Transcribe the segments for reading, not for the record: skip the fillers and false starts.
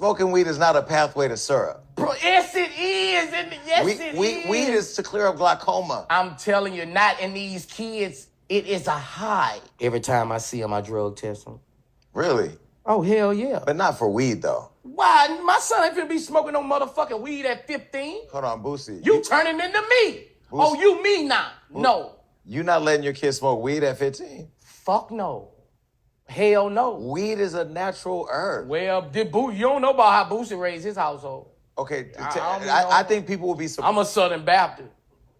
Smoking weed is not a pathway to syrup. Bro, yes it is. It is. Weed is to clear up glaucoma. I'm telling you, not in these kids. It is a high. Every time I see them, I drug test them. Really? Oh, hell yeah. But not for weed, though. Why? My son ain't finna be smoking no motherfucking weed at 15. Hold on, Boosie. You turning into me. Boosie. Oh, you me now. No. You not letting your kid smoke weed at 15? Fuck no. Hell no. Weed is a natural herb. Well, you don't know about how Boosie raised his household. Okay, I think people will be surprised. I'm a Southern Baptist.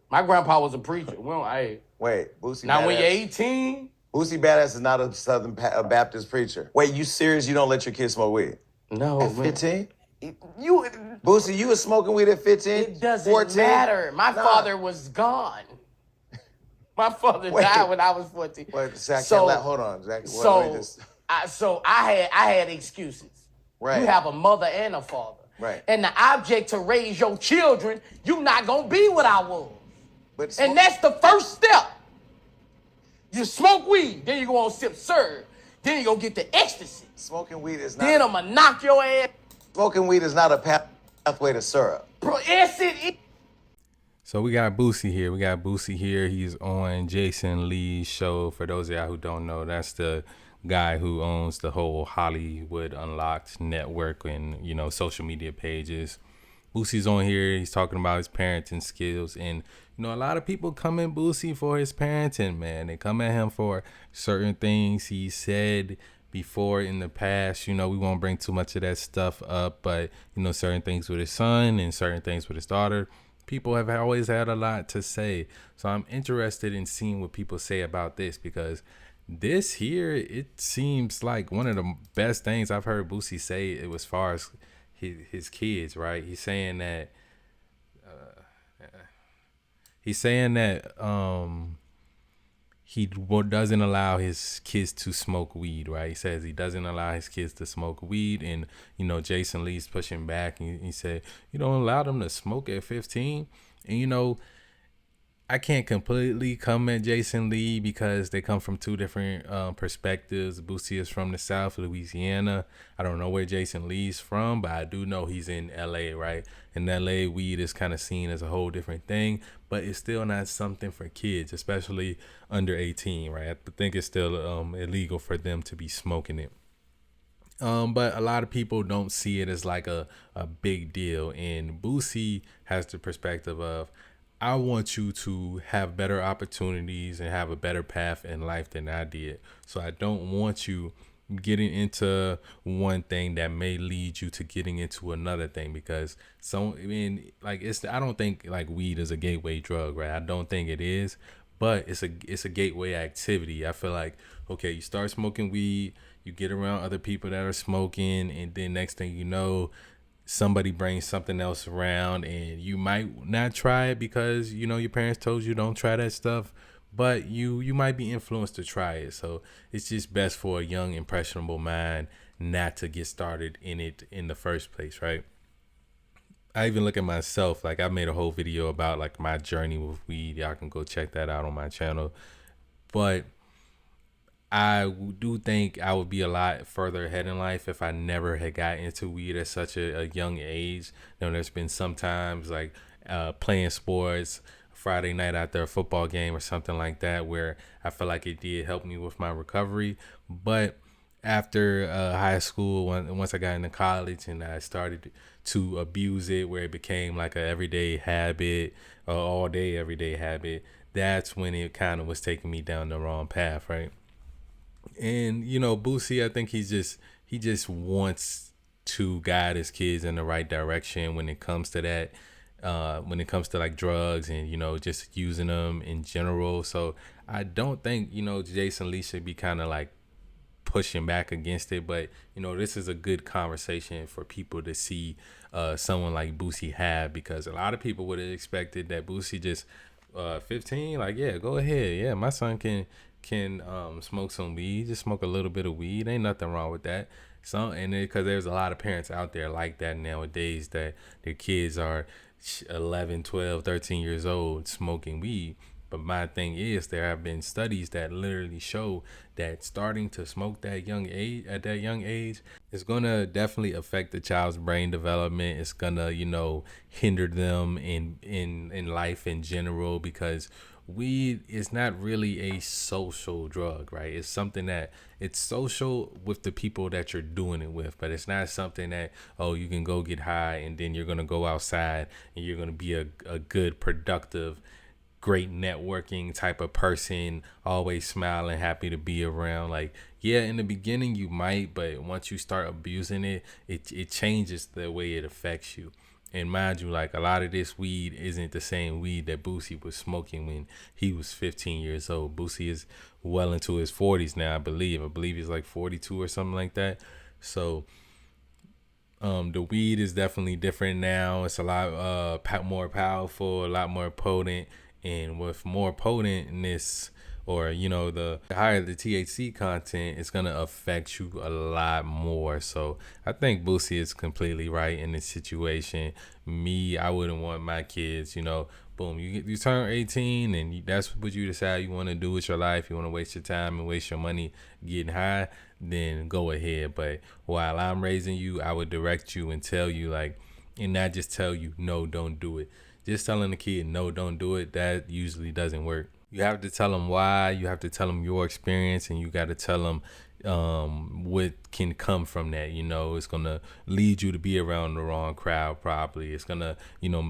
My grandpa was a preacher. Wait, Boosie now Badass. When you're 18... Boosie Badass is not a Southern Baptist preacher. Wait, you serious you don't let your kids smoke weed? No. At 15? Boosie, you was smoking weed at 15? It doesn't 14? matter. My father was gone. My father died when I was 14. Wait, Zach, hold on, Zach. I had excuses. Right. You have a mother and a father. Right. And the object to raise your children, you not gonna be what I was. And that's the first step. You smoke weed, then you go on sip serve, then you go get the ecstasy. Smoking weed is not. Then I'ma knock your ass. Smoking weed is not a pathway to syrup. Bro, yes it is. So we got Boosie here. He's on Jason Lee's show. For those of y'all who don't know, that's the guy who owns the whole Hollywood Unlocked network and, social media pages. Boosie's on here. He's talking about his parenting skills. And, a lot of people come at Boosie for his parenting, man. They come at him for certain things he said before in the past. We won't bring too much of that stuff up. But, certain things with his son and certain things with his daughter. People have always had a lot to say. So I'm interested in seeing what people say about this, because this here, it seems like one of the best things I've heard Boosie say as far as his kids, right? He's saying that he doesn't allow his kids to smoke weed, right? He says he doesn't allow his kids to smoke weed. And, Jason Lee's pushing back, and he said, you don't allow them to smoke at 15. And, I can't completely come at Jason Lee because they come from two different perspectives. Boosie is from the South, Louisiana. I don't know where Jason Lee's from, but I do know he's in LA, right? In LA, weed is kind of seen as a whole different thing, but it's still not something for kids, especially under 18, right? I think it's still illegal for them to be smoking it. But a lot of people don't see it as like a big deal. And Boosie has the perspective of, I want you to have better opportunities and have a better path in life than I did. So I don't want you getting into one thing that may lead you to getting into another thing, because I don't think like weed is a gateway drug, right? I don't think it is, but it's a gateway activity. I feel like, okay, you start smoking weed, you get around other people that are smoking, and then next thing you know, somebody brings something else around, and you might not try it because your parents told you don't try that stuff, but you might be influenced to try it. So it's just best for a young, impressionable mind not to get started in it in the first place, right? I even look at myself, like I made a whole video about like my journey with weed. Y'all can go check that out on my channel. But I do think I would be a lot further ahead in life if I never had got into weed at such a young age. There's been some times like playing sports, Friday night after a football game or something like that, where I feel like it did help me with my recovery. But after high school, once I got into college and I started to abuse it, where it became like an everyday habit, all day everyday habit, that's when it kind of was taking me down the wrong path, right? And Boosie, I think he just wants to guide his kids in the right direction when it comes to that, when it comes to like drugs and just using them in general. So I don't think Jason Lee should be kind of like pushing back against it, but this is a good conversation for people to see someone like Boosie have, because a lot of people would have expected that Boosie just 15, like, yeah, go ahead, yeah, my son can smoke some weed, just smoke a little bit of weed, ain't nothing wrong with that. And because there's a lot of parents out there like that nowadays, that their kids are 11, 12, 13 years old smoking weed. But my thing is, there have been studies that literally show that starting to smoke that young age at that young age is gonna definitely affect the child's brain development. It's gonna, hinder them in life in general, because weed is not really a social drug, right? It's something that it's social with the people that you're doing it with, but it's not something that, oh, you can go get high and then you're gonna go outside and you're gonna be a good, productive, great networking type of person, always smiling, happy to be around. Like, yeah, in the beginning you might, but once you start abusing it, it changes the way it affects you. And mind you, like, a lot of this weed isn't the same weed that Boosie was smoking when he was 15 years old. Boosie is well into his 40s now, I believe. I believe he's like 42 or something like that. So the weed is definitely different now. It's a lot more powerful, a lot more potent. And with more potentness, or the higher the THC content, it's gonna affect you a lot more. So I think Boosie is completely right in this situation. I wouldn't want my kids, boom, you turn 18 and that's what you decide you want to do with your life. You want to waste your time and waste your money getting high, then go ahead. But while I'm raising you, I would direct you and tell you, like, and not just tell you, no, don't do it. Just telling the kid, no, don't do it, that usually doesn't work. You have to tell them why. You have to tell them your experience, and you got to tell them what can come from that. It's going to lead you to be around the wrong crowd, probably. It's going to,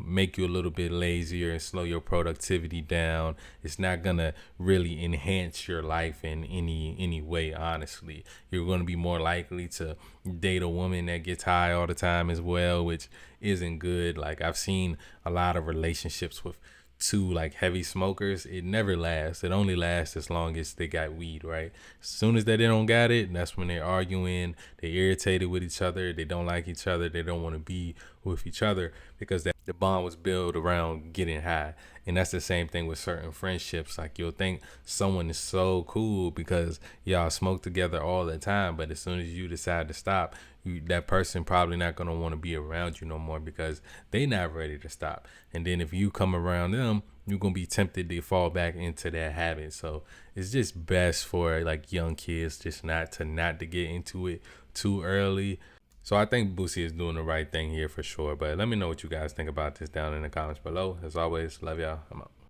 make you a little bit lazier and slow your productivity down. It's not going to really enhance your life in any way, honestly. You're going to be more likely to date a woman that gets high all the time as well, which isn't good. Like, I've seen a lot of relationships with two like heavy smokers. It never lasts. It only lasts as long as they got weed, right? As soon as they don't got it, that's when they're arguing, they're irritated with each other, they don't like each other, they don't want to be with each other, because the bond was built around getting high. And that's the same thing with certain friendships. Like, you'll think someone is so cool because y'all smoke together all the time, but as soon as you decide to stop, that person probably not going to want to be around you no more, because they not ready to stop. And then if you come around them, you're going to be tempted to fall back into that habit. So it's just best for like young kids just not to get into it too early. So I think Boosie is doing the right thing here for sure. But let me know what you guys think about this down in the comments below. As always, love y'all. I'm out.